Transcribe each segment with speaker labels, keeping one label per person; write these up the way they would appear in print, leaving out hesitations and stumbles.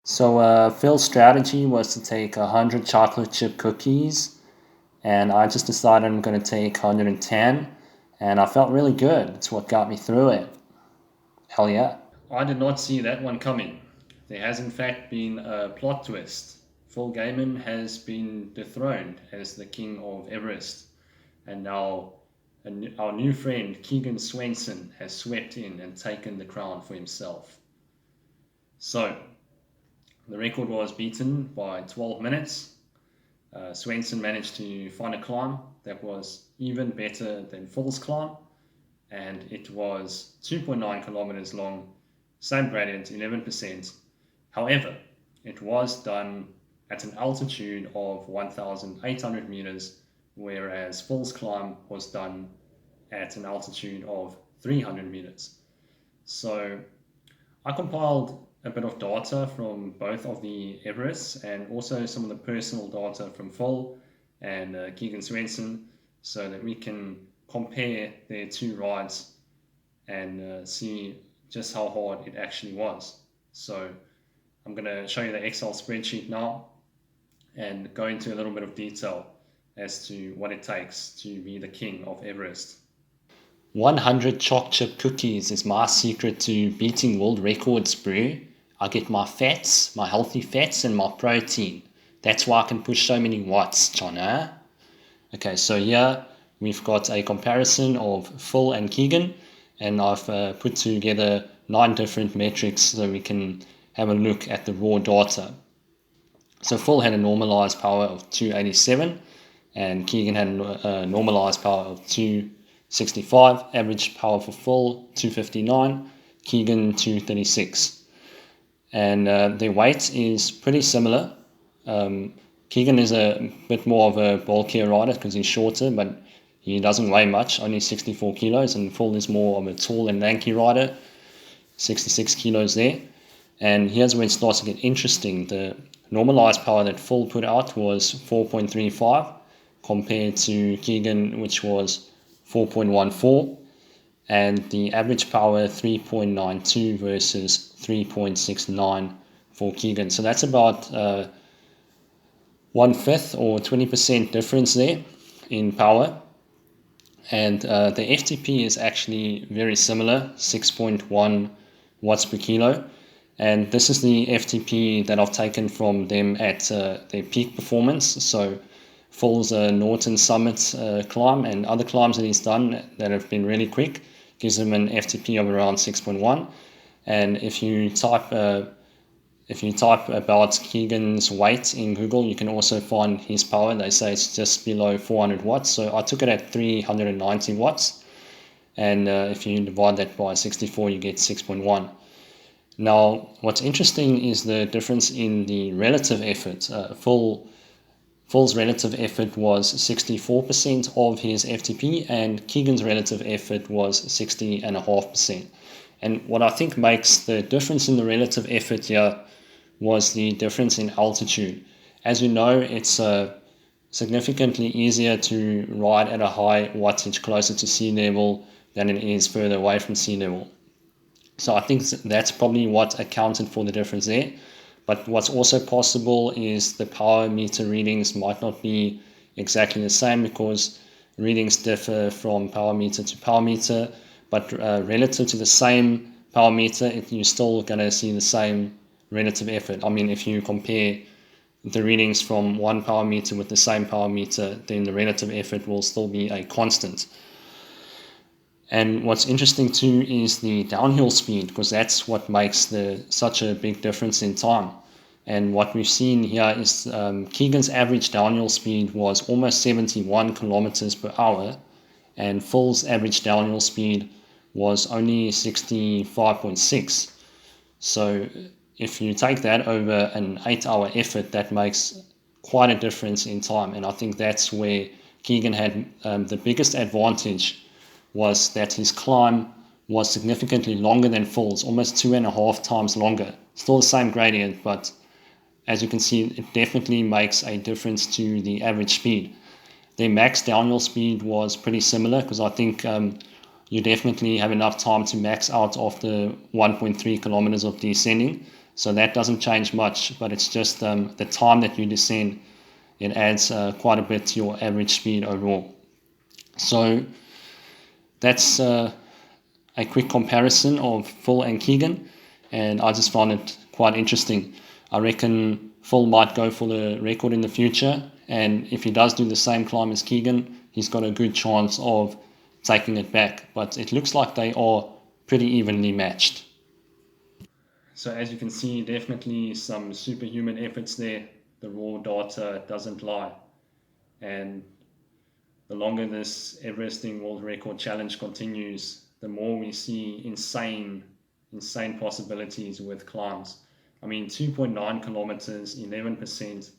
Speaker 1: So Phil's strategy was to take 100 chocolate chip cookies, and I just decided I'm going to take 110, and I felt really good. It's what got me through it. Hell yeah. I did not see that one coming. There has in fact been a plot twist. Phil Gaimon has been dethroned as the king of Everest, and now our new friend Keegan Swenson has swept in and taken the crown for himself. So, the record was beaten by 12 minutes. Swenson managed to find a climb that was even better than Phil's climb, and it was 2.9 kilometers long, same gradient, 11%. However, it was done at an altitude of 1,800 meters, whereas Phil's climb was done at an altitude of 300 meters. So I compiled a bit of data from both of the Everests and also some of the personal data from Phil and Keegan Swenson so that we can compare their two rides and see just how hard it actually was. So I'm going to show you the Excel spreadsheet now and go into a little bit of detail as to what it takes to be the king of Everest. 100 choc chip cookies is my secret to beating world records, bro. I get my fats, my healthy fats, and my protein. That's why I can push so many watts, John. Okay, so here we've got a comparison of Phil and Keegan, and I've put together 9 different metrics so we can have a look at the raw data. So Phil had a normalized power of 287, and Keegan had a normalized power of 265. Average power for Phil 259, Keegan 236. And their weight is pretty similar. Keegan is a bit more of a bulkier rider because he's shorter, but he doesn't weigh much, only 64 kilos, and Phil is more of a tall and lanky rider, 66 kilos there. And here's where it starts to get interesting. The normalized power that Phil put out was 4.35 compared to Keegan, which was 4.14. And the average power 3.92 versus 3.69 for Keegan. So that's about 1/5 or 20% difference there in power. And the FTP is actually very similar, 6.1 watts per kilo. And this is the FTP that I've taken from them at their peak performance. So Phil's Norton Summit climb and other climbs that he's done that have been really quick gives him an FTP of around 6.1. And if you type about Keegan's weight in Google, you can also find his power. They say it's just below 400 watts. So I took it at 390 watts. And if you divide that by 64, you get 6.1. Now, what's interesting is the difference in the relative effort. Phil's relative effort was 64% of his FTP, and Keegan's relative effort was 60.5%. And what I think makes the difference in the relative effort here was the difference in altitude. As you know, it's significantly easier to ride at a high wattage closer to sea level than it is further away from sea level. So I think that's probably what accounted for the difference there. But what's also possible is the power meter readings might not be exactly the same because readings differ from power meter to power meter. But relative to the same power meter, you're still going to see the same relative effort. I mean, if you compare the readings from one power meter with the same power meter, then the relative effort will still be a constant. And what's interesting too is the downhill speed, because that's what makes such a big difference in time. And what we've seen here is Keegan's average downhill speed was almost 71 kilometers per hour, and Phil's average downhill speed was only 65.6. So if you take that over an 8-hour effort, that makes quite a difference in time. And I think that's where Keegan had the biggest advantage, was that his climb was significantly longer than Phil's, almost 2.5 times longer. Still the same gradient, but as you can see, it definitely makes a difference to the average speed. Their max downhill speed was pretty similar, because I think you definitely have enough time to max out after 1.3 kilometers of descending. So that doesn't change much, but it's just the time that you descend, it adds quite a bit to your average speed overall. So that's a quick comparison of Phil and Keegan, and I just found it quite interesting. I reckon Phil might go for the record in the future, and if he does do the same climb as Keegan, he's got a good chance of taking it back. But it looks like they are pretty evenly matched. So as you can see, definitely some superhuman efforts there. The raw data doesn't lie. And the longer this Everesting World Record Challenge continues, the more we see insane possibilities with climbs. I mean, 2.9 kilometers, 11%,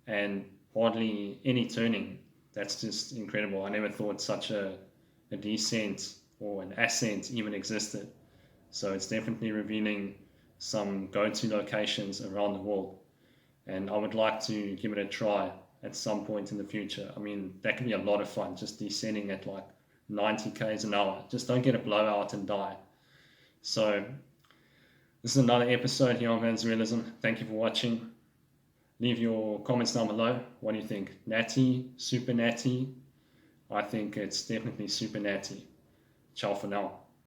Speaker 1: and hardly any turning. That's just incredible. I never thought such a descent or an ascent even existed. So it's definitely revealing some go-to locations around the world. And I would like to give it a try at some point in the future. I mean, that can be a lot of fun, just descending at like 90 k's an hour. Just don't get a blowout and die. So this is another episode here on Vans Realism. Thank you for watching. Leave your comments down below. What do you think? Natty? Super natty? I think it's definitely super natty. Ciao for now.